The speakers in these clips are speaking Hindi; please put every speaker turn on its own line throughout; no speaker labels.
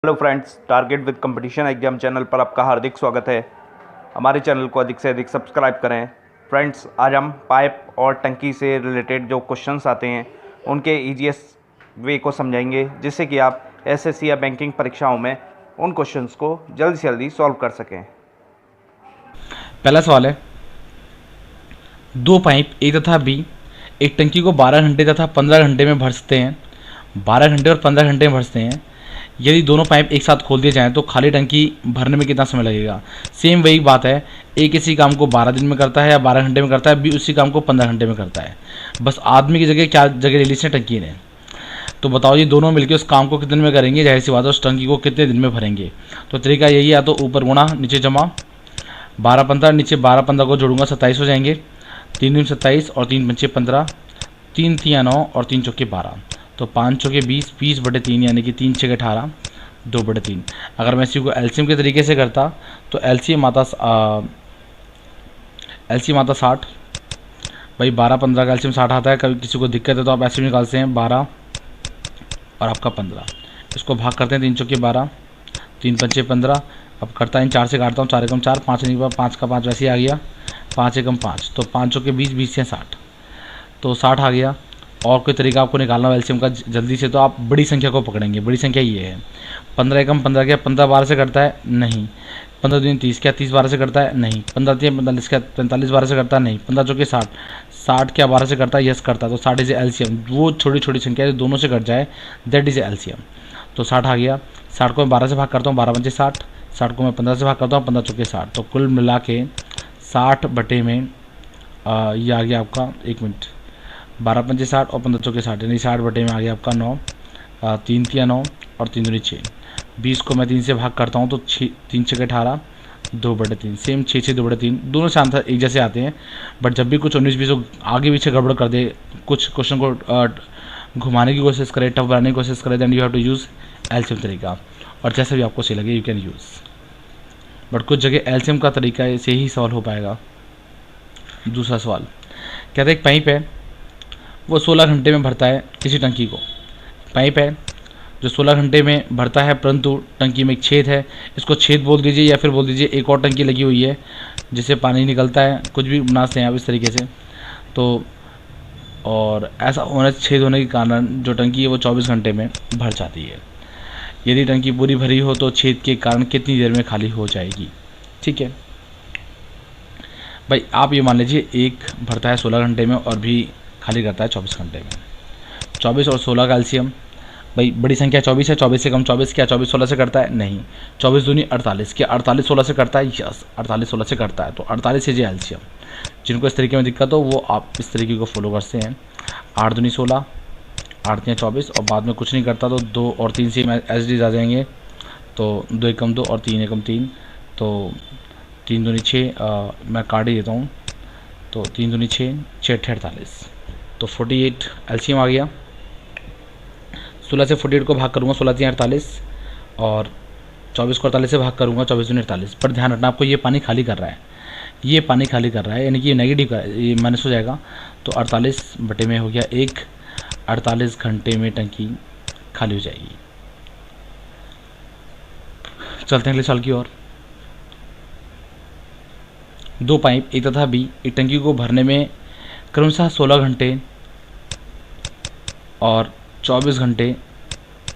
Hello friends, target with competition exam channel पर आपका हार्दिक स्वागत है। हमारे चैनल को अधिक से अधिक सब्सक्राइब करें। फ्रेंड्स, आज हम पाइप और टंकी से रिलेटेड जो क्वेश्चंस आते हैं उनके ईजीएस्ट वे को समझाएंगे, जिससे कि आप एसएससी या बैंकिंग परीक्षाओं में उन क्वेश्चंस को जल्दी से जल्दी सॉल्व कर सकें।
पहला सवाल है, दो पाइप ए तथा बी एक टंकी को 12 घंटे तथा 15 घंटे में भर सकते हैं। 12 घंटे और 15 घंटे में भरते हैं। यदि दोनों पाइप एक साथ खोल दिए जाएं तो खाली टंकी भरने में कितना समय लगेगा। सेम वही बात है, ए किसी काम को 12 दिन में करता है या 12 घंटे में करता है, बी उसी काम को 15 घंटे में करता है। बस आदमी की जगह क्या जगह ले ली इसने, टंकी ने। तो बताओ ये दोनों मिलकर उस काम को कितने दिन में करेंगे, जाहिर सी बात है उस टंकी को कितने दिन में भरेंगे। तो तरीका यही है, या तो ऊपर गुणा नीचे जमा, 12-15 नीचे 12-15 को जोड़ूंगा 27 हो जाएंगे। 3 दूनी 27 और 3 पंचे 15, 3 तिया 9 और 3 चौके 12, तो 5 चौके 20, 20/3 यानी कि 3 छः 18, 2/3। अगर मैं इसी को एलसीएम के तरीके से करता तो एलसीएम आता 60। भाई 12-15 का एलसीएम 60 आता है। कभी किसी को दिक्कत है तो आप ऐसे भी निकालते हैं, 12 और आपका 15, इसको भाग करते हैं 3 चौके 12, 3 पंचे 15। अब करता इन 4 से काटता हूँ, 4 एकम 4, 5 नहीं हुआ, 5 का 5 वैसे ही आ गया, 5 एकम 5, तो 5 चौके 20, 20 से 60, तो 60 आ गया। और कोई तरीका आपको निकालना हो एलसीएम का जल्दी से, तो आप बड़ी संख्या को पकड़ेंगे। बड़ी संख्या ये है, 15 एकम 15, क्या 15 12 से करता है? नहीं। 15 दूनी 30, क्या 30 12 से करता है? नहीं। 15 3 45, क्या 45 12 से करता है? नहीं। 15 चौके 60, 60 क्या 12 से करता है? यस करता है। तो 60 इज एलसीएम, वो छोटी छोटी संख्या जो दोनों से कट जाए, दैट इज एलसीएम। तो 60 आ गया। 60 को मैं 12 से भाग करता हूँ, 12 पंचे 60, 60 को मैं 15 से भाग करता हूँ, 15 चौके 60, तो कुल मिला के 60 बटे में ये आ गया आपका, 1 मिनट, 12 पंचे 60 और 15 चौके 60, यानी 60 बटे में आ गया आपका 9, 3 तिया 9 और 3 दूनी 6। 20 को मैं 3 से भाग करता हूँ तो 3 छः 18, 2/3। सेम 6 6 2/3, दोनों से आंसर एक जैसे आते हैं। बट जब भी कुछ 19-20 आगे पीछे गड़बड़ कर दे, कुछ क्वेश्चन को घुमाने की कोशिश करे, टफ बनाने की कोशिश करे, then you have to use LCM तरीका। और जैसा भी आपको सही लगे यू कैन यूज़, बट कुछ जगह एलसीएम का तरीका से ही सॉल्व हो पाएगा। दूसरा सवाल कहते हैं, एक पाइप है वो 16 घंटे में भरता है किसी टंकी को। पाइप है जो 16 घंटे में भरता है, परंतु टंकी में एक छेद है। इसको छेद बोल दीजिए या फिर बोल दीजिए एक और टंकी लगी हुई है जिससे पानी निकलता है, कुछ भी बना सकते हैं आप इस तरीके से। तो और ऐसा होने छेद होने के कारण जो टंकी है वो 24 घंटे में भर जाती है। यदि टंकी पूरी भरी हो तो छेद के कारण कितनी देर में खाली हो जाएगी। ठीक है भाई, आप ये मान लीजिए एक भरता है 16 घंटे में और भी खाली करता है 24 घंटे में। 24 और 16 का एलसीएम, भाई बड़ी संख्या 24 है, 24 से कम 24, क्या 24 16 से करता है? नहीं। 24 दूनी 48, क्या 48 16 से करता है? यस, 48 16 से करता है। तो 48 से जो एलसीएम, जिनको इस तरीके में दिक्कत हो वो आप इस तरीके को फॉलो करते हैं। 8 दूनी 16, 8 तिया 24, और बाद में कुछ नहीं करता तो 2 और 3 से एसडीज आ जाएंगे। तो 2 एकम 2 और 3 एकम 3, तो 3 दूनी 6, मैं काट ही देता हूँ, तो 3 दूनी 6, 6 48, तो 48 एलसीएम आ गया। 16 से 48 को भाग करूँगा, 16 तिया 48, और 24 को 48 से भाग करूँगा, 24 दूनी 48। पर ध्यान रखना, आपको ये पानी खाली कर रहा है, ये पानी खाली कर रहा है, यानी कि ये नेगेटिव का ये माइनस हो जाएगा। तो 48 बटे में हो गया 1, 48 घंटे में टंकी खाली हो जाएगी। चलते हैं अगले साल की ओर। दो पाइप ए तथा बी एक टंकी को भरने में क्रमशः 16 घंटे और 24 घंटे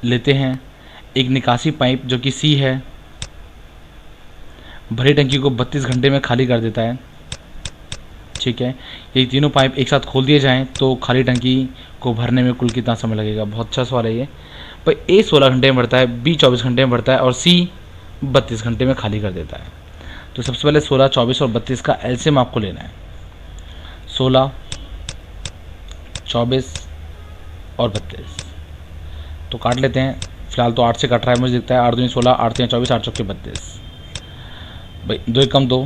लेते हैं। एक निकासी पाइप जो कि सी है भरी टंकी को 32 घंटे में खाली कर देता है। ठीक है, ये तीनों पाइप एक साथ खोल दिए जाएं तो खाली टंकी को भरने में कुल कितना समय लगेगा। बहुत अच्छा सवाल है ये। पर ए 16 घंटे में भरता है, बी 24 घंटे में भरता है और सी 32 घंटे में खाली कर देता है। तो सबसे पहले 16, 24 और 32 का एलसीएम आपको लेना है। 16, 24 और 32, तो काट लेते हैं। फिलहाल तो 8 से कट रहा है मुझे दिखता है। 8 दूनी 16, 8 तिया 24, 8 चौके 32, भाई 2 एकम 2,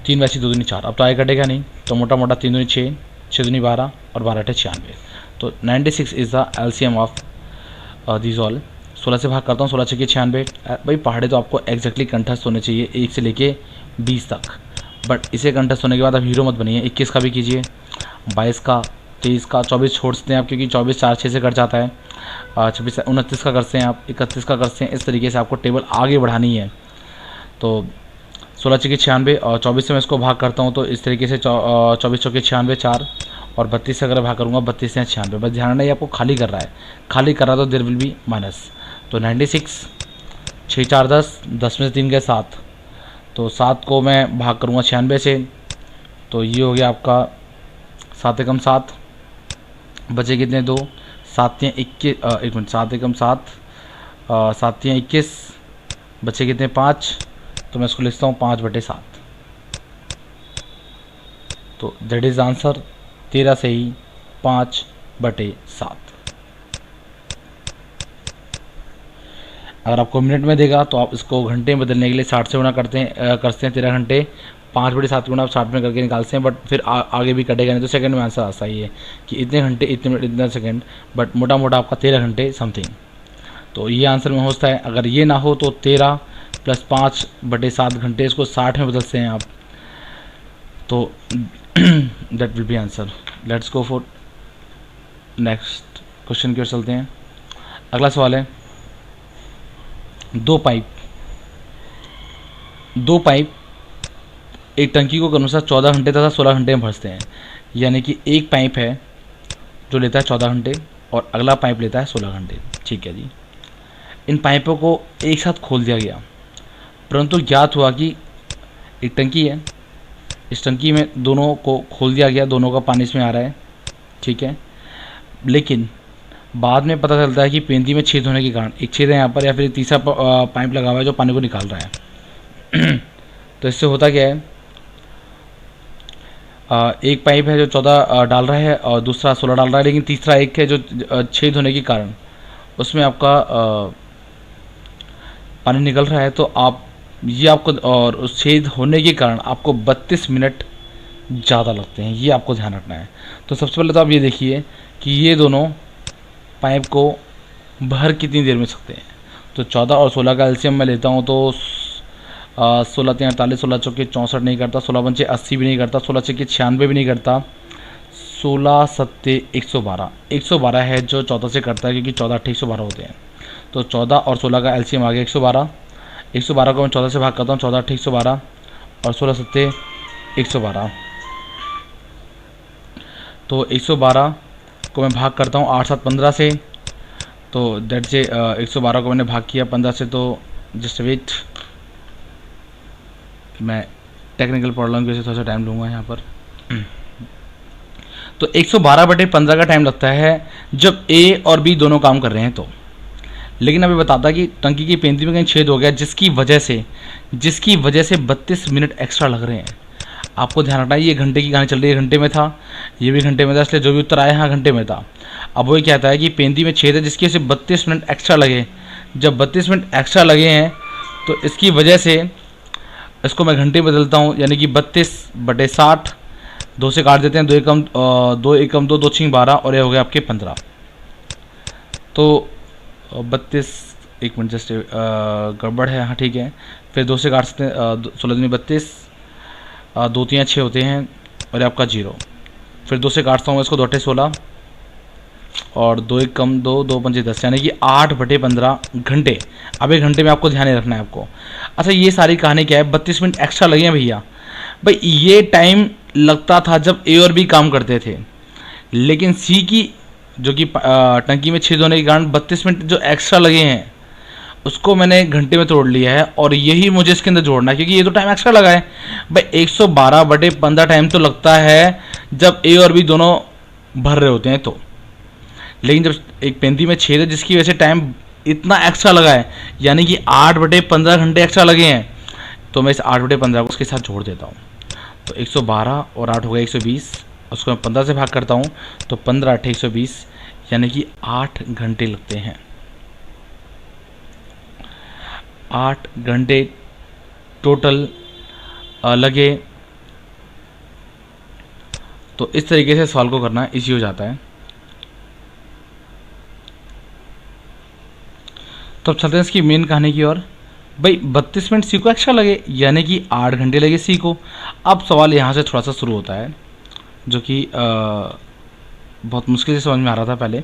3 वैसी 2 दूनी 4, अब तो आगे कटेगा नहीं, तो मोटा मोटा 3 दूनी 6, 6 दूनी 12 और 12 अठे 96, तो 96 is the LCM of this all. 16 से भाग करता हूँ, 16 छक्के 96। भाई पहाड़े तो आपको एग्जैक्टली कंठस्थ होने चाहिए 1 से लेके 20 तक, बट इसे कंठस्थ होने के बाद आप हीरो मत बनिए। 21 का भी कीजिए, 22 का, 23 का, 24 छोड़ सकते हैं आप क्योंकि 24 4 6 से कट जाता है। 26 29 का करते हैं आप, 31 का करते हैं। इस तरीके से आपको टेबल आगे बढ़ानी है। तो 16 चौके 96 और 24 से मैं इसको भाग करता हूँ तो इस तरीके से 24 चौके 96 4 और 32 से अगर भाग करूँगा 32 से 96। बस ध्यान नहीं आपको खाली कर रहा है, खाली कर रहा तो देर विल बी माइनस। तो 96 6 4 10, 10 में से 3 गए 7, तो 7 को मैं भाग करूँगा 96 से, तो ये हो गया आपका 7 एकम 7, बचे कितने 2, 7 या 21 एक मिनट 7 एकम 7, 7 या 21, बचे कितने 5, तो मैं इसको लिखता हूँ 5/7। तो दैट इज़ आंसर 13 से ही 5/7। अगर आपको मिनट में देगा तो आप इसको घंटे में बदलने के लिए 60 से गुणा करते हैं 13 घंटे, 5/7 गुणा आप 60 में करके निकालते हैं, बट फिर आगे भी कटेगा नहीं तो सेकंड में आंसर आता ही है कि इतने घंटे इतने मिनट इतना सेकंड, बट मोटा मोटा आपका 13 घंटे समथिंग। तो ये आंसर में होता है। अगर ये ना हो तो 13 + 5/7 घंटे, इसको 60 में बदलते हैं आप, तो that will be answer. Let's go for next question की ओर चलते हैं। अगला सवाल है, दो पाइप एक टंकी को क्रमशः 14 घंटे तथा 16 घंटे में भरते हैं। यानी कि एक पाइप है जो लेता है 14 घंटे और अगला पाइप लेता है 16 घंटे। ठीक है जी। इन पाइपों को एक साथ खोल दिया गया, परंतु ज्ञात हुआ कि एक टंकी है, इस टंकी में दोनों को खोल दिया गया, दोनों का पानी इसमें आ रहा है। ठीक है, लेकिन बाद में पता चलता है कि पेंदी में छेद होने के कारण, एक छेद है यहाँ पर या फिर तीसरा पाइप लगा हुआ है जो पानी को निकाल रहा है। तो इससे होता क्या है, एक पाइप है जो 14 डाल रहा है और दूसरा 16 डाल रहा है, लेकिन तीसरा एक है जो छेद होने के कारण उसमें आपका पानी निकल रहा है। तो आप ये आपको, और उस छेद होने के कारण आपको 32 मिनट ज़्यादा लगते हैं, ये आपको ध्यान रखना है। तो सबसे पहले तो आप ये देखिए कि ये दोनों पाइप को भर कितनी देर में सकते हैं। तो 14 और 16 का एलसीएम मैं लेता हूँ तो 16 × 48, 16 चौके 64 नहीं करता, 16 पंचे 80 भी नहीं करता, 16 चौके 96 भी नहीं करता, 16 सत्ते 112, 112 है जो 14 से करता है क्योंकि 14 8 112 होते हैं। तो 14 और 16 का एलसीएम आ गया 112, 112 को मैं 14 से भाग करता हूँ, 14 8 112 और 16 सत्ते 112। तो 112 को मैं भाग करता हूँ 8 7 15 से, तो डेट से 112 को मैंने भाग किया 15 से, तो जस्ट वेट, मैं टेक्निकल प्रॉब्लम की वजह से थोड़ा सा टाइम लूँगा यहाँ पर। तो 112/15 का टाइम लगता है जब ए और बी दोनों काम कर रहे हैं। तो लेकिन अभी बताता कि टंकी की पेंदी में कहीं छेद हो गया जिसकी वजह से 32 मिनट एक्स्ट्रा लग रहे हैं। आपको ध्यान रखना है, ये घंटे की कहानी चल रही है, घंटे में था, ये भी घंटे में था, इसलिए जो भी उत्तर आया यहाँ घंटे में था। अब वो कहता है कि पेंदी में छेद है जिसकी वजह से 32 मिनट एक्स्ट्रा लगे। जब 32 मिनट एक्स्ट्रा लगे हैं तो इसकी वजह से इसको मैं घंटे में बदलता हूँ, यानी कि 32/60, 2 से काट देते हैं, 2 एकम 2, 2 6 12 और ये हो गया आपके 15। तो 32, एक मिनट जस्ट गड़बड़ है, हाँ ठीक है, फिर 2 से काट सकते हैं, 16 दूनी 32, 2 3 6 होते हैं और आपका 0, फिर 2 से काटता हूँ इसको, 2 8 16 और 2 एकम 2, 2 पंचे 10, यानी कि 8/15 घंटे। अब एक घंटे में आपको ध्यान रखना है आपको। अच्छा, ये सारी कहानी क्या है, 32 मिनट एक्स्ट्रा लगे हैं भैया। भाई ये टाइम लगता था जब ए और बी काम करते थे, लेकिन सी की जो कि टंकी में छेद होने के कारण 32 मिनट जो एक्स्ट्रा लगे हैं उसको मैंने घंटे में तोड़ लिया है और यही मुझे इसके अंदर जोड़ना है क्योंकि ये तो टाइम एक्स्ट्रा लगा है। भाई 112/15 टाइम तो लगता है जब ए और बी दोनों भर रहे होते हैं तो, लेकिन जब एक पेंदी में छेद है जिसकी वजह से टाइम इतना एक्स्ट्रा लगा है, यानी कि 8/15 घंटे एक्स्ट्रा लगे हैं, तो मैं इस 8/15 को उसके साथ जोड़ देता हूँ। तो 112 और 8 हो गया 120, उसको मैं 15 से भाग करता हूँ तो 15 8 120, यानी कि 8 घंटे लगते हैं। 8 घंटे टोटल लगे। तो इस तरीके से सवाल को करना इजी हो जाता है। तो अब चलते हैं इसकी मेन कहानी की ओर। भाई 32 मिनट सी को एक्स्ट्रा लगे, यानी कि 8 घंटे लगे सी को। अब सवाल यहाँ से थोड़ा सा शुरू होता है जो कि बहुत मुश्किल से समझ में आ रहा था पहले।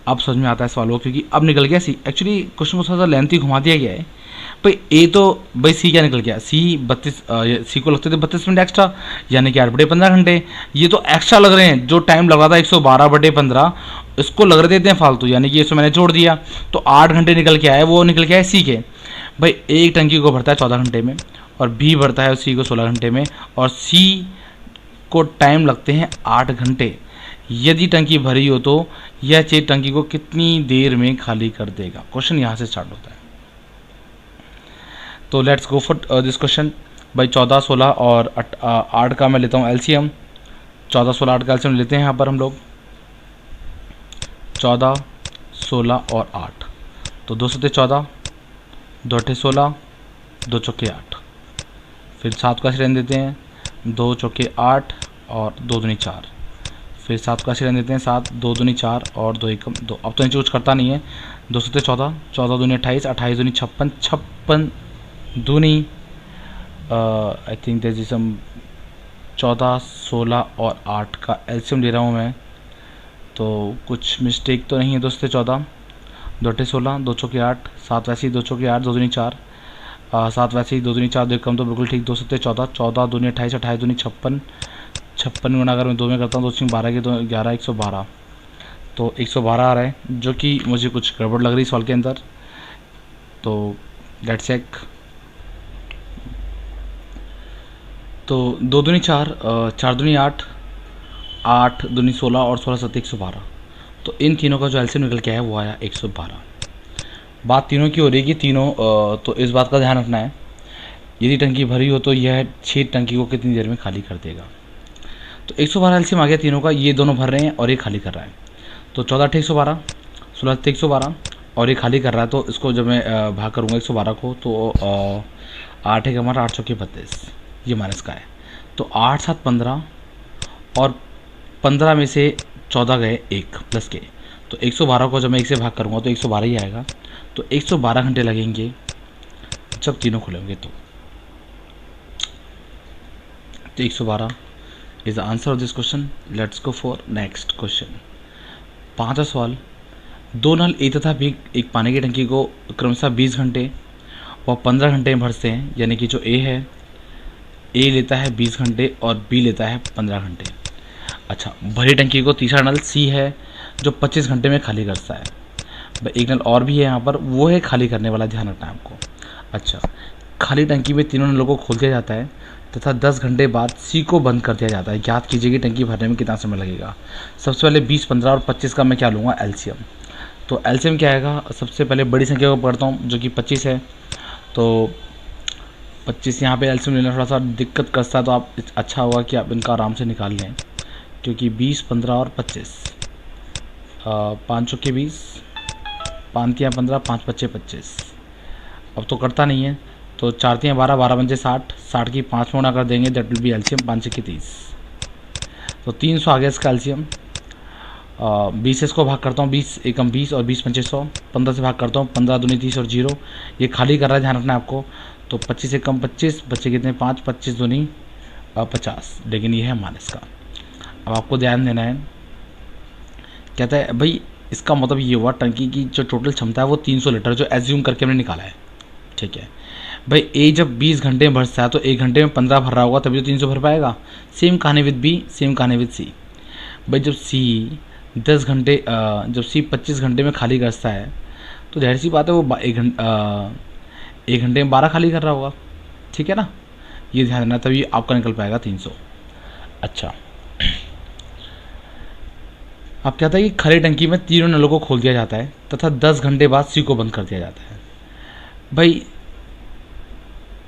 अब समझ में आता है सवाल को, क्योंकि अब निकल गया सी। एक्चुअली क्वेश्चन को थोड़ा सा लेंथी घुमा दिया गया है भाई। ए तो भाई सी क्या निकल गया, सी 32, सी को लगते थे 32 मिनट एक्स्ट्रा, यानी कि 8/15 घंटे। ये तो एक्स्ट्रा लग रहे हैं, जो टाइम लग रहा था 112/15 इसको लग रहे थे फालतू, यानी कि इसको मैंने जोड़ दिया तो 8 घंटे निकल के आए, वो निकल के आए सी के। भाई एक टंकी को भरता है 14 घंटे में, और बी भरता है सी को 16 घंटे में, और सी को टाइम लगते हैं 8 घंटे। यदि टंकी भरी हो तो यह चेक टंकी को कितनी देर में खाली कर देगा। क्वेश्चन यहाँ से स्टार्ट होता है। तो let's go for this question. भाई 14, 16 और 8 का मैं लेता हूँ एलसीएम। 14, 16, 8 का एलसीएम लेते हैं यहाँ पर हम लोग। 14, 16 और 8, तो 2 सत्ते 14, 2 अट्ठे 16, 2 चौके 8, फिर 7 का सिरन देते हैं, 2 चौके 8 और 2 दूनी 4, फिर 7 का सिरन देते हैं 7, 2 दूनी 4 और 2 एकम 2। अब तो नीचे कुछ करता नहीं है। 2 सत्ते 14, 14 दूनी 28, 28 दूनी 56, 56 दूनी I think this is some 14, 16 और 8 का एलसीएम ले रहा हूँ मैं, तो कुछ मिस्टेक तो नहीं है। 2 सत्ते 14, 2 अट्ठे 16, 2 चौके 8, 7 वैसे ही 2 चौके 8, 2 दूनी 4, 7 वैसे ही 2 दूनी 4, 2 कम तो बिल्कुल ठीक। 2 सत्ते 14, 14 दूनी 28, 28 दूनी 56, 56 गुना अगर मैं 2 में करता हूँ तो 2 12 के 2 11, 112, तो 112 आ रहा है, जो कि मुझे कुछ गड़बड़ लग रही है सवाल के अंदर। तो लेट्स चेक। तो 2 दूनी 4, 4 दूनी 8, 8 दूनी 16 और 16 सत्ते 112, तो इन तीनों का जो एलसीएम निकल के आया वो आया 112। बात तीनों की हो रही है कि तीनों, तो इस बात का ध्यान रखना है, यदि टंकी भरी हो तो यह 6 टंकी को कितनी देर में खाली कर देगा। तो 112 एलसीएम आ गया तीनों का, ये दोनों भर रहे हैं और ये खाली कर रहा है। तो 14 अट्ठे 112, 16 सत्ते 112 और ये खाली कर रहा है, तो इसको जब मैं भाग करूँगा 112 को, तो 8 एक हमारा 8 चौके 32, ये माइनस का है। तो 8 7 15 और 15 में से 14 गए 1 प्लस के, तो 112 को जब मैं 1 से भाग करूँगा तो 112 ही आएगा। तो 112 घंटे लगेंगे जब तीनों खुलेंगे। तो 112 is the answer of this question. Let's go for next question. 5वां सवाल। 2 नल ए तथा बी एक पानी की टंकी को क्रमशः 20 घंटे व 15 घंटे में भरते हैं, यानी कि जो ए है, ए लेता है 20 घंटे और बी लेता है 15 घंटे। अच्छा, भरी टंकी को तीसरा नल सी है जो 25 घंटे में खाली करता है। एक नल और भी है यहाँ पर, वो है खाली करने वाला, ध्यान रखना है आपको। अच्छा, खाली टंकी में तीनों नलों को खोल दिया जाता है तथा 10 घंटे बाद सी को बंद कर दिया जाता है। ज्ञात कीजिए कि टंकी भरने में कितना समय लगेगा। सबसे पहले 20, 15 और 25 का मैं क्या लूँगा, एलसीएम। तो एलसीएम क्या आएगा, सबसे पहले बड़ी संख्या को पढ़ता हूँ जो कि 25 है। तो 25 यहाँ पे एलसीएम लेना थोड़ा सा दिक्कत करता है, तो आप अच्छा होगा कि आप इनका आराम से निकाल लें, क्योंकि 20, 15 और 25, 5 चौके 20, 5 तियाँ 15, 5 पच्चे 25। अब तो करता नहीं है, तो 4 तियाँ 12, 12 पंजे 60, 60 की 5 में गुणा कर देंगे, दैट विल बी एलसीएम 5 की 30, तो 300 आ गया इसका एलसीएम। 20 से इसको भाग करता हूँ, 20 एकम 20 और 20 पंचे 100, 15 से भाग करता हूँ, 15 दूनी 30 और 0, ये खाली कर रहा है, ध्यान रखना है आपको। तो 25 एकम 25, बच्चे कितने 5, 25 दूनी 50, लेकिन ये है माइनस का। अब आपको ध्यान देना है, कहता है भाई इसका मतलब ये हुआ टंकी की जो टोटल क्षमता है वो 300 लीटर, जो एज्यूम करके हमने निकाला है, ठीक है भाई। ए जब 20 घंटे में भरता है तो 1 घंटे में 15 भर रहा होगा, तभी तो 300 भर पाएगा। सेम कहानी विद बी, सेम कहानी विद सी। भाई जब सी 10 घंटे, जब सी 25 घंटे में खाली करता है, तो ढेर सी बात है वो 1 घंटे में 12 खाली कर रहा होगा, ठीक है ना, ये ध्यान देना, तभी आपका निकल पाएगा 300। अच्छा, अब कहता है कि खाली टंकी में तीनों नलों को खोल दिया जाता है तथा 10 घंटे बाद सी को बंद कर दिया जाता है। भाई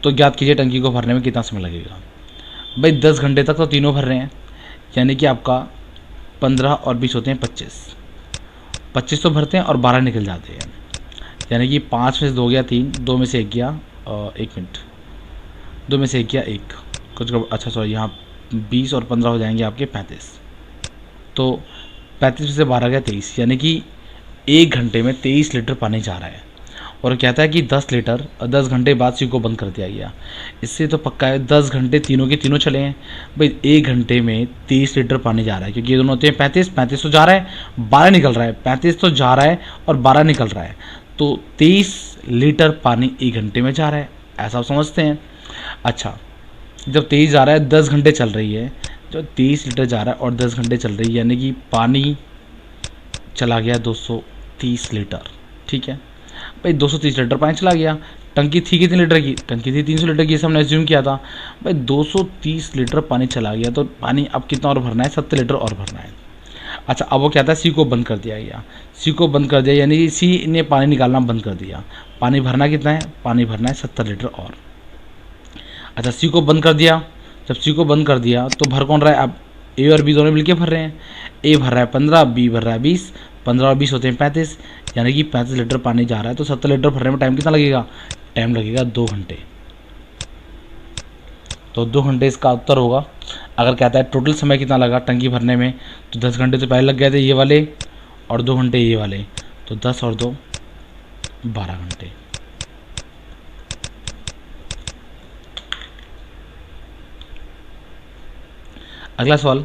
तो ज्ञात कीजिए टंकी को भरने में कितना समय लगेगा। भाई 10 घंटे तक तो तीनों भर रहे हैं, यानी कि आपका 15 और 20 होते हैं 25, 25 तो भरते हैं और 12 निकल जाते हैं, यानी कि 5 में से 2 गया 3, 2 में से 1 गया 1 मिनट, 2 में से 1 गया 1, कुछ अच्छा सॉरी, यहाँ 20 और 15 हो जाएंगे आपके 35, तो 35 में से 12 गया 23, यानी कि 1 घंटे में 23 लीटर पानी जा रहा है। और कहता है कि 10 लीटर और 10 घंटे बाद सी को बंद कर दिया गया। इससे तो पक्का है 10 घंटे तीनों के तीनों चले हैं भाई। 1 घंटे में 30 लीटर पानी जा रहा है, क्योंकि ये दोनों होते हैं 35 तो जा रहा है, 12 निकल रहा है, 35 तो जा रहा है और 12 निकल रहा है, तो 23 लीटर पानी 1 घंटे में जा रहा है, ऐसा आप समझते हैं। अच्छा, जब 23 जा रहा है, 10 घंटे चल रही है, जब 23 लीटर जा रहा है और 10 घंटे चल रही है, यानी कि पानी चला गया 230 लीटर। ठीक है भाई, 230 लीटर पानी चला गया। टंकी थी कितने लीटर की? टंकी थी 300 लीटर की, हमने एज्यूम किया था भाई। 230 लीटर पानी चला गया, तो पानी अब कितना और भरना है? 70 लीटर और भरना है। अच्छा, अब वो क्या था, सी को बंद कर दिया गया। सी को बंद कर दिया यानी सी ने पानी निकालना बंद कर दिया। पानी भरना कितना है? पानी भरना है 70 लीटर और। अच्छा, सी को बंद कर दिया। जब सी को बंद कर दिया तो भर कौन रहा है? अब ए और बी दोनों मिलके भर रहे हैं। ए भर रहा है 15, बी भर रहा है 20, 15 और 20 होते हैं 35, यानी कि 35 लीटर पानी जा रहा है। तो 70 लीटर भरने में टाइम कितना लगेगा? टाइम लगेगा 2 घंटे। तो 2 घंटे इसका उत्तर होगा। अगर कहता है टोटल समय कितना लगा टंकी भरने में, तो 10 घंटे तो पहले लग गए थे ये वाले, और 2 घंटे ये वाले, तो 10 और 2 12 घंटे। अगला सवाल,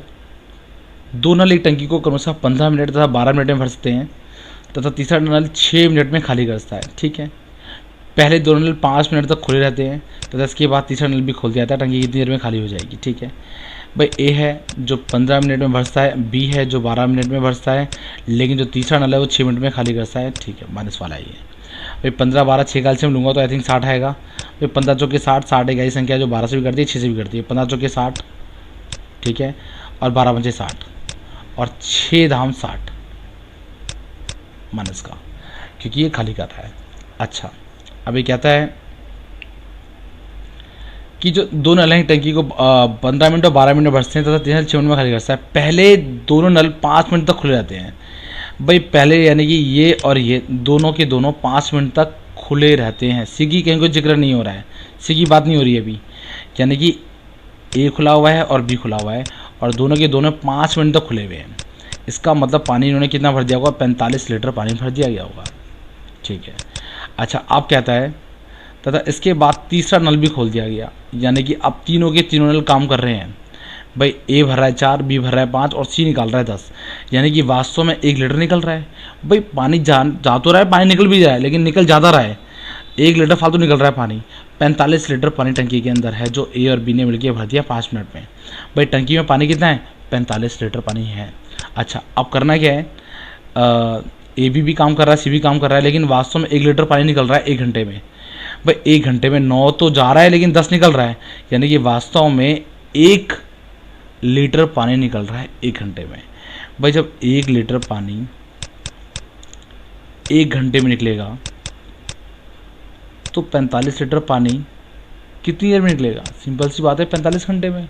दो नल एक टंकी को क्रमशः 15 मिनट तथा 12 मिनट में भर सकते हैं तथा तीसरा नल 6 मिनट में खाली कर सकता है। ठीक है, पहले दोनों नल 5 मिनट तक खुले रहते हैं तथा इसके बाद तीसरा नल भी खोल दिया जाता है। टंकी कितनी देर में खाली हो जाएगी? ठीक है भाई, ए है जो 15 मिनट में भरता है, बी है जो 12 मिनट में भरता है, लेकिन जो तीसरा नल है वो 6 मिनट में खाली करता है। ठीक है, माइनस वाला ही है भाई। 15 12 6 का एलसीएम लूँगा तो आई थिंक 60 आएगा भाई। 15 चौके 60 एक ऐसी संख्या जो 12 से भी करती है, 6 से भी करती है। 15 चौके 60, ठीक है, और 12 पंचे 60 और 6 धाम 60 माइनस का, क्योंकि ये खाली कर रहा है। अच्छा, अभी कहता है कि जो दो नल हैं टंकी को 15 मिनट और 12 मिनट में भरते हैं तथा 3 नल 6 मिनट में खाली करता है। पहले दोनों नल 5 मिनट तक खुले रहते हैं भाई। पहले यानी कि ये और ये दोनों के दोनों 5 मिनट तक खुले रहते हैं। सी की कहीं कोई जिक्र नहीं हो रहा है, सी की बात नहीं हो रही है अभी, यानी कि ए खुला हुआ है और बी खुला हुआ है और दोनों के दोनों 5 मिनट तक खुले हुए हैं। इसका मतलब पानी इन्होंने कितना भर दिया होगा? 45 लीटर पानी भर दिया गया होगा। ठीक है, अच्छा, अब कहता है तथा इसके बाद तीसरा नल भी खोल दिया गया, यानी कि अब तीनों के तीनों नल काम कर रहे हैं भाई। ए भर रहा है 4, बी भर रहा है 5 और सी निकाल रहा है 10, यानी कि वास्तव में 1 लीटर निकल रहा है भाई। पानी जा तो रहा है, पानी निकल भी रहा है, लेकिन निकल ज़्यादा रहा है। 1 लीटर फालतू निकल रहा है पानी। 45 लीटर पानी टंकी के अंदर है जो ए और बी ने मिलकर भर दिया 5 मिनट में भाई। टंकी में पानी कितना है? 45 लीटर पानी है। अच्छा, अब करना क्या है? ए बी भी काम कर रहा है, सी भी काम कर रहा है, लेकिन वास्तव में 1 लीटर पानी निकल रहा है 1 घंटे में भाई। 1 घंटे में 9 तो जा रहा है लेकिन 10 निकल रहा है, यानी कि वास्तव में 1 लीटर पानी निकल रहा है 1 घंटे में भाई। जब 1 लीटर पानी 1 घंटे में निकलेगा तो 45 लीटर पानी कितनी देर में निकलेगा? सिंपल सी बात है, 45 घंटे में।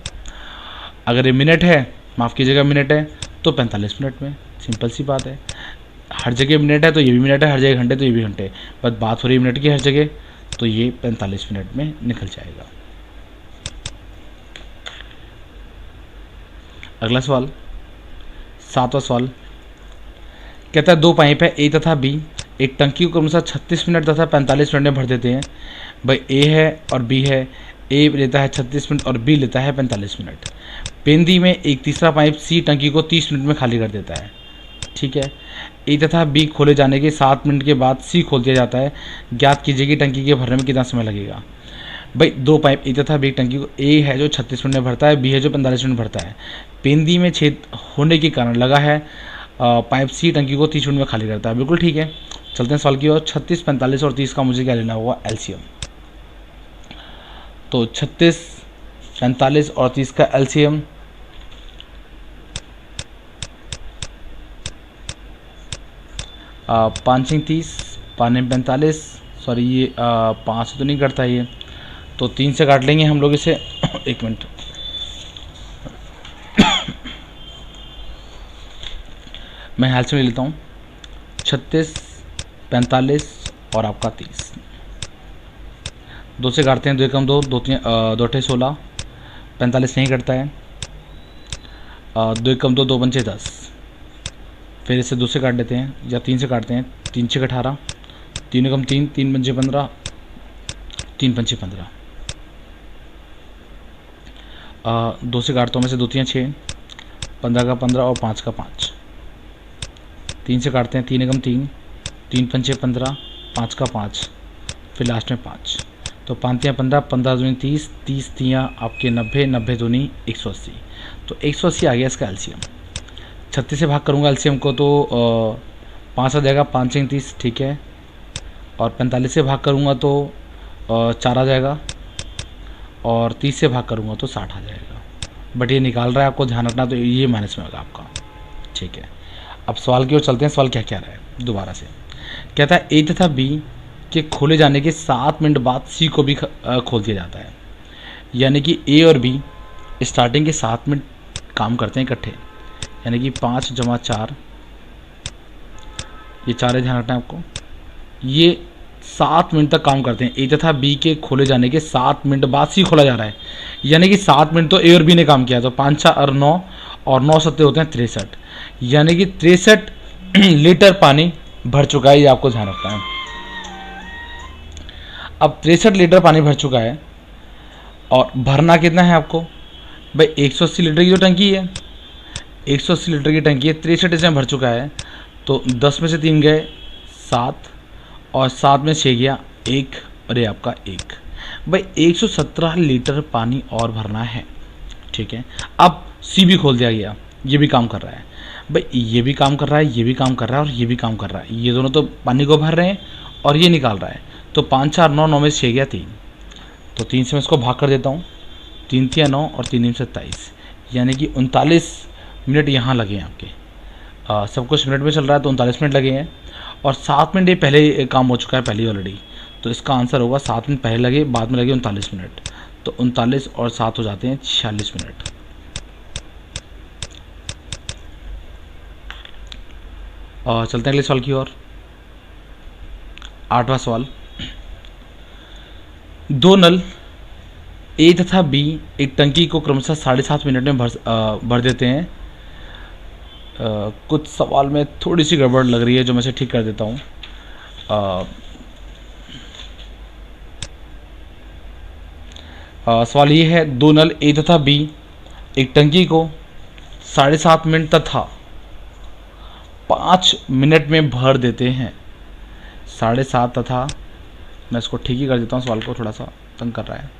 अगर ये मिनट है, माफ़ कीजिएगा मिनट है, तो 45 मिनट में। सिंपल सी बात है, हर जगह मिनट है तो ये भी मिनट है, हर जगह घंटे तो ये भी घंटे, बस बात हो रही है मिनट की हर जगह, तो ये 45 मिनट में निकल जाएगा। अगला सवाल, 7वां सवाल, कहता है दो पाइप है ए तथा बी एक टंकी को क्रमशः 36 मिनट तथा 45 मिनट में भर देते हैं भाई। ए है और बी है, ए लेता है 36 मिनट और बी लेता है 45 मिनट। पेंदी में एक तीसरा पाइप सी टंकी को 30 मिनट में खाली कर देता है। ठीक है, ए तथा बी खोले जाने के 7 मिनट के बाद सी खोल दिया जाता है। ज्ञात कीजिए कि टंकी के भरने में कितना समय लगेगा भाई। दो पाइप ए तथा बी टंकी को, ए है जो 36 मिनट में भरता है, बी है जो 45 मिनट में भरता है। पेंदी में छेद होने के कारण लगा है पाइप सी टंकी को 30 मिनट में खाली करता है। बिल्कुल ठीक है, चलते हैं सवाल की ओर। 36, 45 और 30 का मुझे क्या लेना होगा? एलसीएम। तो 36, 45 और 30 का एलसीएम 5 30, 5 45, सॉरी ये 5 से तो नहीं करता ये, तो 3 से काट लेंगे हम लोग इसे। 1 मिनट, मैं हाल से ले लेता हूँ। 36, 45 और आपका 30, 2 से काटते हैं, 2 कम 2, 2 2 16, 45 नहीं कटता है, 2 कम 2, 2 पंचे 10, फिर इसे 2 से काट लेते हैं या 3 से काटते हैं, 3 6 18, 3 एकम 3, 3 पंचे 15, 3 पंचे 15। 2 से काटता हूँ मैं से 2 3 6, 15 का 15 और 5 का 5। 3 से काटते हैं, 3 एकम 3, 3 पंचे 15, 5 का 5, फिर लास्ट में 5। तो 5 तियाँ 15, 15 दूनी 30, 30 तियाँ आपके 90, 90 दूनी 180। तो 180 आ गया इसका एलसीएम। 36 से भाग करूँगा एलसीएम को तो 5 आ जाएगा, 5 से 30, ठीक है। और 45 से भाग करूँगा तो 4 आ जाएगा, और 30 से भाग करूँगा तो 60 आ जाएगा। बट ये निकाल रहा है, आपको ध्यान रखना, तो ये माइनस में होगा आपका, ठीक है। अब सवाल की ओर चलते हैं। सवाल क्या क्या रहा है दोबारा से। कहता है ए तथा बी के खोले जाने के 7 मिनट बाद सी को भी खोल दिया जाता है। यानी कि ए और बी स्टार्टिंग के 7 मिनट काम करते हैं इकट्ठे, यानी कि 5 जमा 4, ये 4 है, ध्यान रखना है आपको। ये 7 मिनट तक काम करते हैं। ए तथा बी के खोले जाने के 7 मिनट बाद सी खोला जा रहा है, यानी कि 7 मिनट तो ए और बी ने काम किया। तो 5 6 और 9, और 9 7 होते हैं 63, यानी कि 63 लीटर पानी भर चुका है। ये आपको ध्यान रखना है। अब 63 लीटर पानी भर चुका है, और भरना कितना है आपको भाई, 180 लीटर की जो टंकी है, 180 लीटर की टंकी है, 63 इसमें भर चुका है। तो 10 में से 3 गए 7, और 7 में 6 गया 1, और ये आपका 1। भाई 117 लीटर पानी और भरना है, ठीक है। अब सी भी खोल दिया गया, ये भी काम कर रहा है भाई, ये भी काम कर रहा है, ये भी काम कर रहा है, और ये भी काम कर रहा है। ये दोनों तो पानी को भर रहे हैं और ये निकाल रहा है। तो 5 4 9, 9 में से 6 गया 3, तो 3 से मैं इसको भाग कर देता हूँ। 3 3 9 और 3 से 27, यानी कि 39 मिनट यहाँ लगे हैं आपके। सब कुछ मिनट में चल रहा है, तो 39 मिनट लगे हैं। और 7 मिनट ये पहले काम हो चुका है, पहले ऑलरेडी। तो इसका आंसर होगा 7 मिनट पहले लगे, बाद में लगे 39 मिनट। तो 39 और 7 हो जाते हैं 46 मिनट। और चलते हैं अगले सवाल की ओर। 8वां सवाल। 2 नल ए तथा बी एक टंकी को क्रमशः 7.5 मिनट में भर देते हैं। कुछ सवाल में थोड़ी सी गड़बड़ लग रही है, जो मैं से ठीक कर देता हूँ। सवाल ये है, 2 नल ए तथा बी एक टंकी को 7.5 मिनट तथा 5 मिनट में भर देते हैं। 7.5 तथा, मैं इसको ठीक ही कर देता हूँ, सवाल को थोड़ा सा तंग कर रहा है।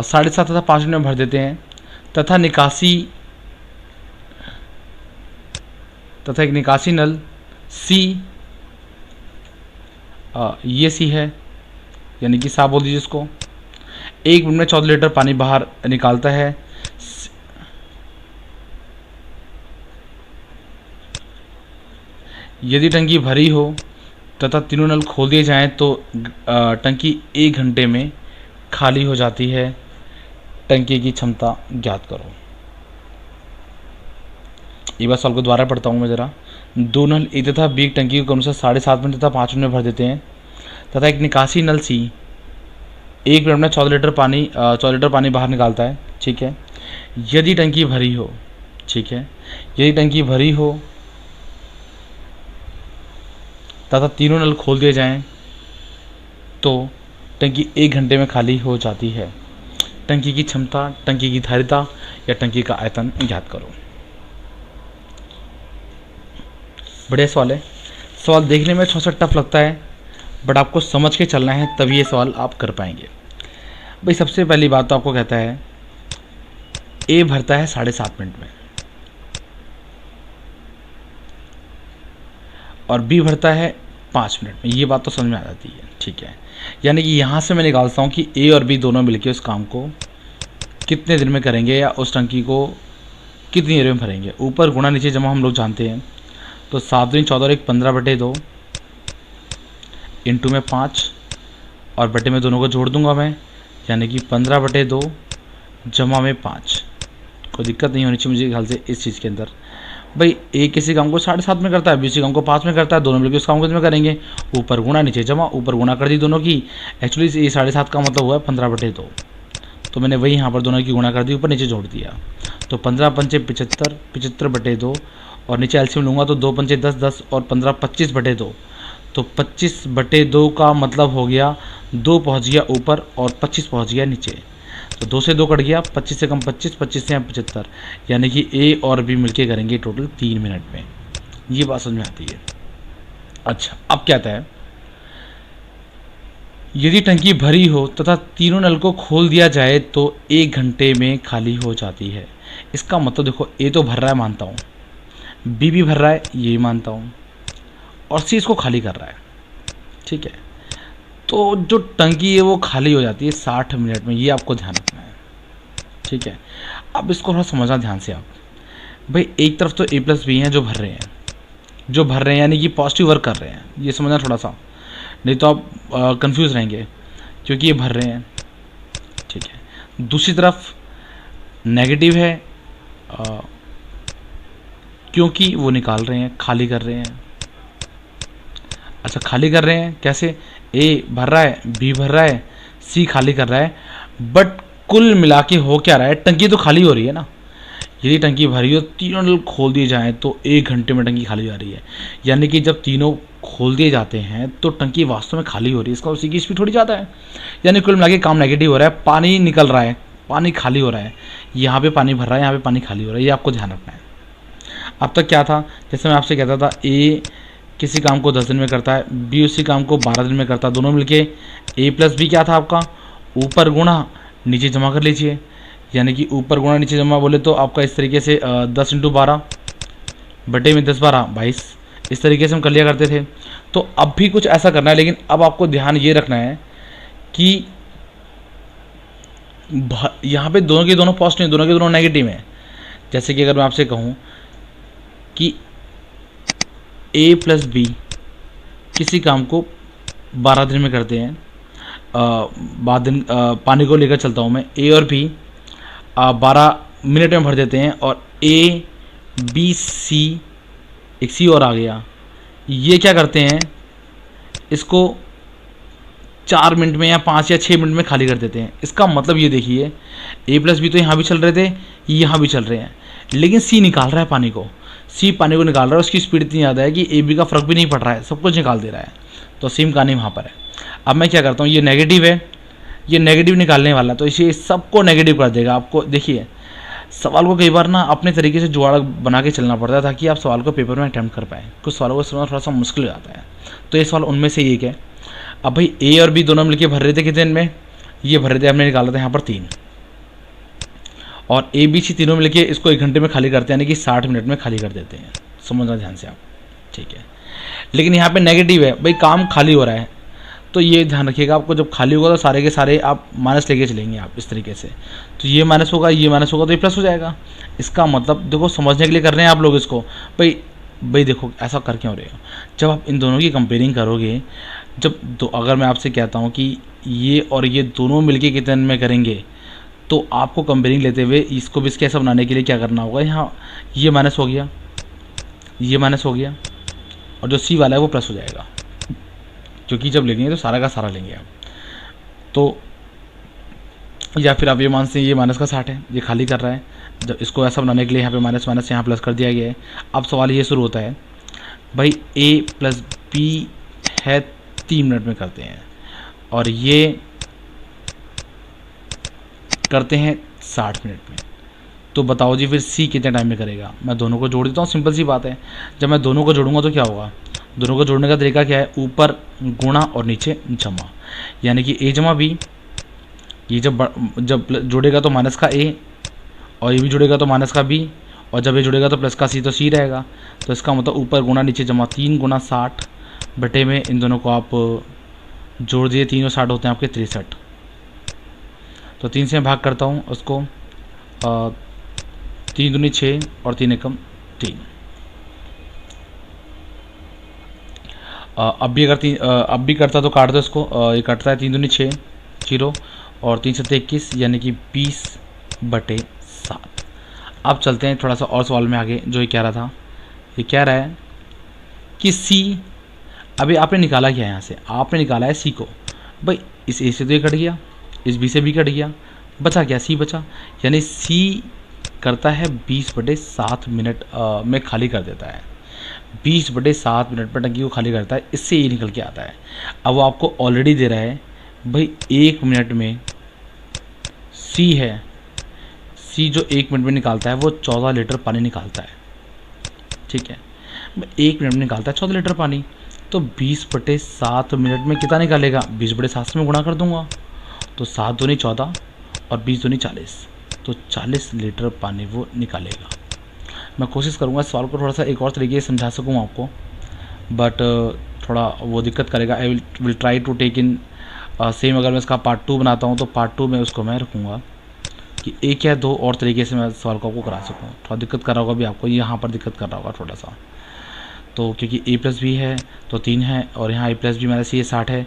साढ़े 7 तथा 5 मिनट में भर देते हैं, तथा एक निकासी नल सी, ये सी है, यानी कि साफ बोल दीजिए इसको, 1 मिनट में 14 लीटर पानी बाहर निकालता है। यदि टंकी भरी हो तथा तीनों नल खोल दिए जाएं तो टंकी 1 घंटे में खाली हो जाती है। टंकी की क्षमता ज्ञात करो। एक बार सवाल को दोबारा पढ़ता हूँ मैं ज़रा। 2 नल ए तथा बी टंकी को क्रमशः 7.5 मिनट तथा 5 मिनट में भर देते हैं, तथा एक निकासी नल सी 1 मिनट में 14 लीटर पानी बाहर निकालता है, ठीक है। यदि टंकी भरी हो, ठीक है, यदि टंकी भरी हो तथा तीनों नल खोल दिए जाएं तो टंकी 1 घंटे में खाली हो जाती है। टंकी की क्षमता, टंकी की धारिता या टंकी का आयतन ज्ञात करो। बढ़िया सवाल है। सवाल देखने में थोड़ा सा टफ लगता है, बट आपको समझ के चलना है, तभी ये सवाल आप कर पाएंगे। भाई सबसे पहली बात तो आपको कहता है ए भरता है 7.5 मिनट में और बी भरता है 5 मिनट में। ये बात तो समझ में आ जाती है, ठीक है। यानी कि यहाँ से मैं निकालता हूँ कि ए और बी दोनों मिलकर उस काम को कितने दिन में करेंगे, या उस टंकी को कितनी देर में भरेंगे। ऊपर गुणा नीचे जमा हम लोग जानते हैं, तो 7 दूनी 14 और 1 15/2 इंटू में 5 और बटे में दोनों को जोड़ दूंगा मैं, यानी कि 15/2 जमा में 5। कोई दिक्कत नहीं होनी चाहिए मुझे ख्याल से इस चीज़ के अंदर। भाई ए किसी काम को 7.5 में करता है, बी किसी काम को 5 में करता है, दोनों मिलकर उस काम को कितने में करेंगे, ऊपर गुणा नीचे जमा, ऊपर गुणा कर दी दोनों की। एक्चुअली ये 7.5 का मतलब हुआ है 15/2, तो मैंने वही यहाँ पर दोनों की गुणा कर दी, ऊपर नीचे जोड़ दिया। तो 15 पंचे 75, 75/2 और नीचे एलसीएम लूँगा तो 2 पंचे 10, 10 और 15 25/2। तो 25/2 का मतलब हो गया 2 पहुँच गया ऊपर और 25 पहुँच गया नीचे। तो 2 से 2 कट गया, 25 से कम 25, 25 से 75, यानी कि ए और बी मिलके करेंगे टोटल 3 मिनट में। ये बात समझ में आती है। अच्छा, अब क्या आता है, यदि टंकी भरी हो तथा तीनों नल को खोल दिया जाए तो 1 घंटे में खाली हो जाती है। इसका मतलब देखो, ए तो भर रहा है मानता हूँ, बी भी भर रहा है ये मानता हूँ, और सी इसको खाली कर रहा है, ठीक है। तो जो टंकी है वो खाली हो जाती है 60 मिनट में, ये आपको ध्यान रखना है, ठीक है। अब इसको थोड़ा समझना ध्यान से आप। भाई एक तरफ तो ए प्लस बी हैं जो भर रहे हैं, यानी कि पॉजिटिव वर्क कर रहे हैं, ये समझना थोड़ा सा, नहीं तो आप कंफ्यूज रहेंगे, क्योंकि ये भर रहे हैं, ठीक है। दूसरी तरफ नेगेटिव है, क्योंकि वो निकाल रहे हैं, खाली कर रहे हैं। अच्छा, खाली कर रहे हैं कैसे, ए भर रहा है, बी भर रहा है, सी खाली कर रहा है, बट कुल मिला के हो क्या रहा है, टंकी तो खाली हो रही है ना। यदि टंकी भरी हो, तीनों नल खोल दिए जाएं तो 1 घंटे में टंकी खाली हो जा रही है। यानी कि जब तीनों खोल दिए जाते हैं तो टंकी वास्तव में खाली हो रही है, इसका उसी की स्पीड थोड़ी ज़्यादा है। यानी कुल मिला के काम नेगेटिव हो रहा है, पानी निकल रहा है, पानी खाली हो रहा है, यहाँ पे पानी भर रहा है, यहाँ पे पानी खाली हो रहा है, ये आपको ध्यान रखना है। अब तक क्या था, जैसे मैं आपसे कहता था, ए किसी काम को 10 दिन में करता है, बी उसी काम को 12 दिन में करता है, दोनों मिलके ए प्लस बी क्या था आपका, ऊपर गुणा नीचे जमा कर लीजिए। यानी कि ऊपर गुणा नीचे जमा बोले तो आपका इस तरीके से 10 × 12 बटे में 10 12 22, इस तरीके से हम कर लिया करते थे। तो अब भी कुछ ऐसा करना है, लेकिन अब आपको ध्यान ये रखना है कि यहाँ पे दोनों के दोनों पॉजिटिव, दोनों के दोनों नेगेटिव हैं। जैसे कि अगर मैं आपसे कहूँ कि ए प्लस बी किसी काम को 12 दिन में करते हैं, 12 दिन पानी को लेकर चलता हूँ मैं, ए और बी 12 मिनट में भर देते हैं, और ए बी सी, एक सी और आ गया, ये क्या करते हैं, इसको 4 मिनट में या 5 या 6 मिनट में खाली कर देते हैं। इसका मतलब ये देखिए, ए प्लस बी तो यहाँ भी चल रहे थे, यहाँ भी चल रहे हैं, लेकिन सी निकाल रहा है पानी को, सी पानी को निकाल रहा है, उसकी स्पीड इतनी ज़्यादा है कि ए बी का फ़र्क भी नहीं पड़ रहा है, सब कुछ निकाल दे रहा है। तो सेम कहानी वहाँ पर है। अब मैं क्या करता हूँ, ये नेगेटिव है, ये नेगेटिव निकालने वाला, तो इसे सबको नेगेटिव कर देगा। आपको देखिए, सवाल को कई बार ना अपने तरीके से जुगाड़ बना के चलना पड़ता है ताकि आप सवाल को पेपर में अटैम्प्ट कर पाएँ। कुछ सवालों को समझना थोड़ा सा मुश्किल हो जाता है, तो ये सवाल उनमें से एक है। अब भाई ए और बी दोनों मिलकर भर रहे थे कितने दिन में, ये भर रहे थे, हमने निकाला था यहाँ पर 3, और ए बी सी तीनों मिलके इसको 1 घंटे में खाली करते हैं, यानी कि 60 मिनट में खाली कर देते हैं। समझना ध्यान से आप, ठीक है। लेकिन यहाँ पे नेगेटिव है, भाई काम खाली हो रहा है, तो ये ध्यान रखिएगा, आपको जब खाली होगा तो सारे के सारे आप माइनस लेके चलेंगे आप इस तरीके से। तो ये माइनस होगा, ये माइनस होगा, तो ये प्लस हो जाएगा। इसका मतलब देखो, समझने के लिए कर रहे हैं आप लोग इसको। भाई देखो, ऐसा कर क्यों रहे हो, जब आप इन दोनों की कंपेयरिंग करोगे, अगर मैं आपसे कहता हूँ कि ये और ये दोनों मिलके कितने में करेंगे, तो आपको कंपेयरिंग लेते हुए इसको भी इसके ऐसा बनाने के लिए क्या करना होगा, यहाँ ये माइनस हो गया, ये माइनस हो गया, और जो सी वाला है वो प्लस हो जाएगा, क्योंकि जब लेंगे तो सारा का सारा लेंगे आप। तो या फिर आप ये मान से ये माइनस का 60 है, ये खाली कर रहा है, जब इसको ऐसा बनाने के लिए यहाँ पे माइनस माइनस यहाँ प्लस कर दिया गया है। अब सवाल ये शुरू होता है, भाई ए प्लस बी है 3 मिनट में करते हैं, और ये करते हैं 60 मिनट में, तो बताओ जी फिर सी कितने टाइम में करेगा। मैं दोनों को जोड़ देता हूँ, सिंपल सी बात है। जब मैं दोनों को जोड़ूंगा तो क्या होगा, दोनों को जोड़ने का तरीका क्या है, ऊपर गुणा और नीचे जमा। यानी कि ए जमा बी, ये जब जोड़ेगा तो माइनस का ए, और ये भी जुड़ेगा तो माइनस का बी, और जब ये जुड़ेगा तो प्लस का सी, तो सी रहेगा। तो इसका मतलब ऊपर गुणा नीचे जमा, 3 × 60 बटे में इन दोनों को आप जोड़ दिए, 3 और 60 होते हैं आपके 63। तो 3 से भाग करता हूँ उसको, 3 दूनी 6 और 3 एकम 3। अब भी करता तो काट दो इसको, ये कटता है 3 दूनी 6 0 और 3 7 21, यानी कि 20/7। अब चलते हैं थोड़ा सा और सवाल में आगे, जो ये कह रहा था ये कह रहा है कि सी, अभी आपने निकाला क्या है यहाँ से, आपने निकाला है सी को। भाई इस ए से तो ये कट गया, इस बी से भी कट गया, बचा क्या, सी बचा। यानी सी करता है 20/7 मिनट में खाली कर देता है, 20/7 मिनट पर टंकी को खाली करता है। इससे ये निकल के आता है। अब वो आपको ऑलरेडी दे रहा है भाई 1 मिनट में सी है, सी जो 1 मिनट में निकालता है वो 14 लीटर पानी निकालता है। ठीक है, 1 मिनट में निकालता है 14 लीटर पानी, तो 20/7 मिनट में कितना निकालेगा, 20/7 में गुणा कर दूंगा, तो 7 दूनी 14 और 20 दूनी 40, तो 40 लीटर पानी वो निकालेगा। मैं कोशिश करूँगा इस सवाल को थोड़ा सा एक और तरीके से समझा सकूँ आपको, बट थोड़ा वो दिक्कत करेगा। I will try to take in same. अगर मैं इसका पार्ट 2 बनाता हूँ तो पार्ट 2 में उसको मैं रखूँगा कि एक या दो और तरीके से मैं सवाल को आपको करा सकूँ। थोड़ा दिक्कत कर रहा होगा भी आपको, यहाँ पर दिक्कत कर रहा होगा थोड़ा सा, तो क्योंकि a प्लस बी है तो 3 है, और यहाँ a प्लस बी माइनस ये 60 है,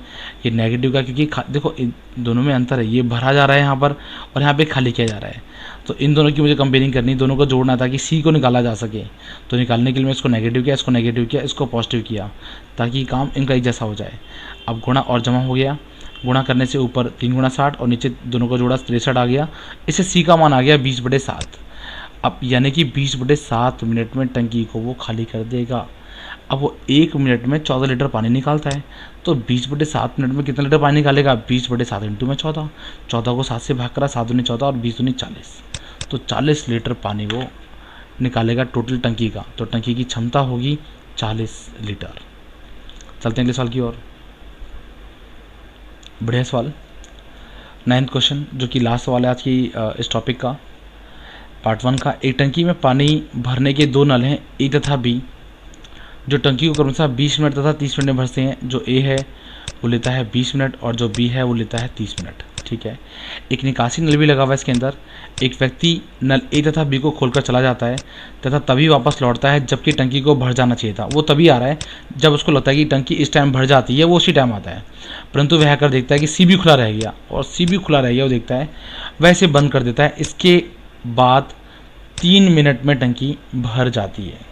ये नेगेटिव का, क्योंकि देखो इन दोनों में अंतर है, ये भरा जा रहा है यहाँ पर और यहाँ पे खाली किया जा रहा है। तो इन दोनों की मुझे कंपेयरिंग करनी, दोनों को जोड़ना था कि सी को निकाला जा सके। तो निकालने के लिए मैं इसको नेगेटिव किया, इसको नेगेटिव किया, इसको पॉजिटिव किया, ताकि काम इनका एक जैसा हो जाए। अब गुणा और जमा हो गया, गुणा करने से ऊपर 3 × 60 और नीचे दोनों को जोड़ा 63 आ गया। इससे सी का मान आ गया 20/7। अब यानी कि 20/7 मिनट में टंकी को वो खाली कर देगा। अब वो 1 मिनट में 14 लीटर पानी निकालता है, तो 20/7 मिनट में कितना लीटर पानी निकालेगा, 20/7 इंटू में 14, 14 को 7 से भाग करा, 7 दूनी 14 और 20 दूनी 40, तो 40 लीटर पानी वो निकालेगा टोटल टंकी का। तो टंकी की क्षमता होगी 40 लीटर। चलते हैं अगले सवाल की ओर। बढ़िया सवाल, 9th क्वेश्चन, जो कि लास्ट सवाल है आज की इस टॉपिक का, पार्ट 1 का। एक टंकी में पानी भरने के 2 नल हैं, ए तथा बी, जो टंकी को क्रमशः 20 मिनट तथा 30 मिनट में भरते हैं। जो ए है वो लेता है 20 मिनट और जो बी है वो लेता है 30 मिनट। ठीक है, एक निकासी नल भी लगा हुआ है इसके अंदर। एक व्यक्ति नल ए तथा बी को खोलकर चला जाता है तथा तभी वापस लौटता है जबकि टंकी को भर जाना चाहिए था। वो तभी आ रहा है जब उसको लगता है कि टंकी इस टाइम भर जाती है, वो उसी टाइम आता है, परंतु वह आकर देखता है कि सी भी खुला रह गया, और सी भी खुला रह गया, वो देखता है, वह इसे बंद कर देता है। इसके बाद 3 मिनट में टंकी भर जाती है।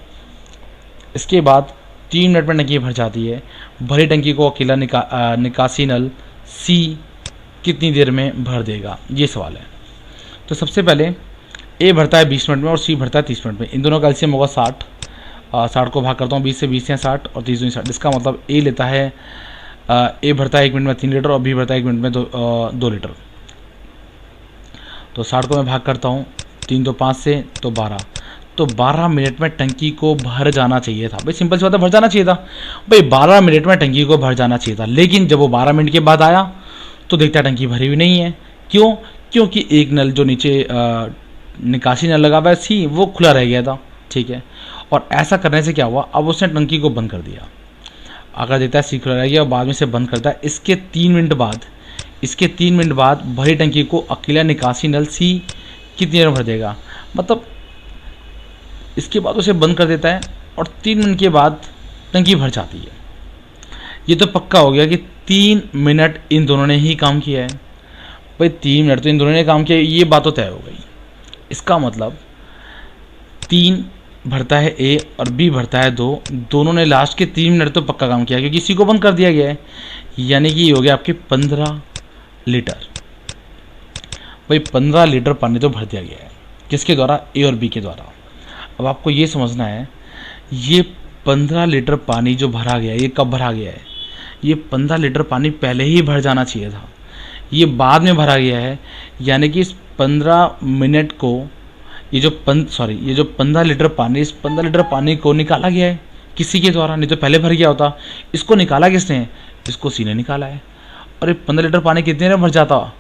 इसके बाद 3 मिनट में टंकी भर जाती है। भरी टंकी को अकेला निकासी नल सी कितनी देर में भर देगा, ये सवाल है। तो सबसे पहले ए भरता है 20 मिनट में और सी भरता है 30 मिनट में। इन दोनों का एलसीएम होगा 60। 60 को भाग करता हूँ 20 से, 20 हैं 60 और 30 दूनी 60। इसका मतलब ए लेता है, ए भरता है 1 मिनट में 3 लीटर और बी भरता है 1 मिनट में 2 लीटर। तो 60 को मैं भाग करता हूँ 3 तो 5 से, तो 12, तो 12 मिनट में टंकी को भर जाना चाहिए था। भाई सिंपल सी बात है, भर जाना चाहिए था। भाई 12 मिनट में टंकी को भर जाना चाहिए था, लेकिन जब वो 12 मिनट के बाद आया तो देखता है टंकी भरी हुई नहीं है। क्यों? क्योंकि एक नल जो नीचे निकासी नल लगा हुआ है सी, वो खुला रह गया था। ठीक है, और ऐसा करने से क्या हुआ, अब उसने टंकी को बंद कर दिया। अगर देखता है सी खुला रह गया और बाद में से बंद करता है, इसके 3 मिनट बाद भरी टंकी को अकेला निकासी नल सी कितनी देर में भर देगा। मतलब इसके बाद उसे बंद कर देता है और 3 मिनट के बाद टंकी भर जाती है। ये तो पक्का हो गया कि 3 मिनट इन दोनों ने ही काम किया है। भाई 3 मिनट तो इन दोनों ने काम किया, ये बात तो तय हो गई। इसका मतलब 3 भरता है ए और बी भरता है 2, दोनों ने लास्ट के 3 मिनट तो पक्का काम किया, क्योंकि इसी को बंद कर दिया गया है। यानी कि ये हो गया आपके 15 लीटर। भाई 15 लीटर पानी तो भर दिया गया है, किसके द्वारा, ए और बी के द्वारा। अब आपको ये समझना है, ये 15 लीटर पानी जो भरा गया है, ये कब भरा गया है, ये 15 लीटर पानी पहले ही भर जाना चाहिए था, ये बाद में भरा गया है। यानी कि इस 15 मिनट को ये जो 15 लीटर पानी, इस 15 लीटर पानी को निकाला गया है किसी के द्वारा, नहीं तो पहले भर गया होता। इसको निकाला किसने, इसको सी ने निकाला है। और ये 15 लीटर पानी कितने देर में भर जाता,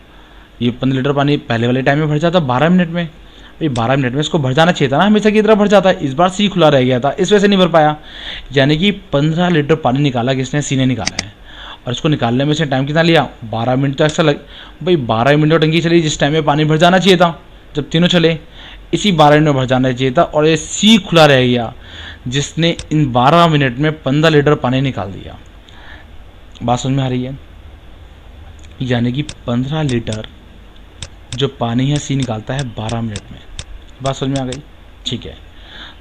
ये 15 लीटर पानी पहले वाले टाइम में भर जाता 12 मिनट में। भाई 12 मिनट में इसको भर जाना चाहिए था ना, हमेशा की तरह भर जाता है। इस बार सी खुला रह गया था, इस वजह से नहीं भर पाया। यानी कि 15 लीटर पानी निकाला किसने, सी ने निकाला है। और इसको निकालने में से टाइम कितना लिया, 12 मिनट तो एक्स्ट्रा लग। भाई 12 मिनट में टंकी चली जिस टाइम में पानी भर जाना चाहिए था, जब तीनों चले, इसी 12 मिनट में भर जाना चाहिए था। और ये सी खुला रह गया जिसने इन 12 मिनट में 15 लीटर पानी निकाल दिया। बात समझ में आ रही है? यानी कि 15 लीटर जो पानी है सी निकालता है 12 मिनट में। बात समझ में आ गई? ठीक है,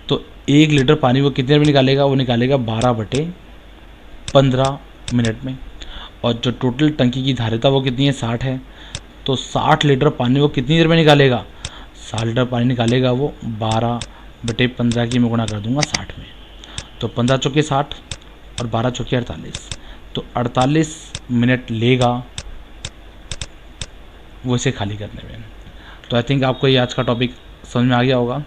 तो 1 लीटर पानी वो कितने देर में निकालेगा, वो निकालेगा 12/15 मिनट में। और जो टोटल टंकी की धारिता वो कितनी है, 60 है, तो 60 लीटर पानी वो कितनी देर में निकालेगा, 60 लीटर पानी निकालेगा वो 12/15 की मैं गुणा कर दूंगा 60 में, तो 15 चौके 60 और 12 चौके 48, तो 48 मिनट लेगा वो इसे खाली करने में। तो आई थिंक आपको ये आज का टॉपिक समझ में आ गया होगा।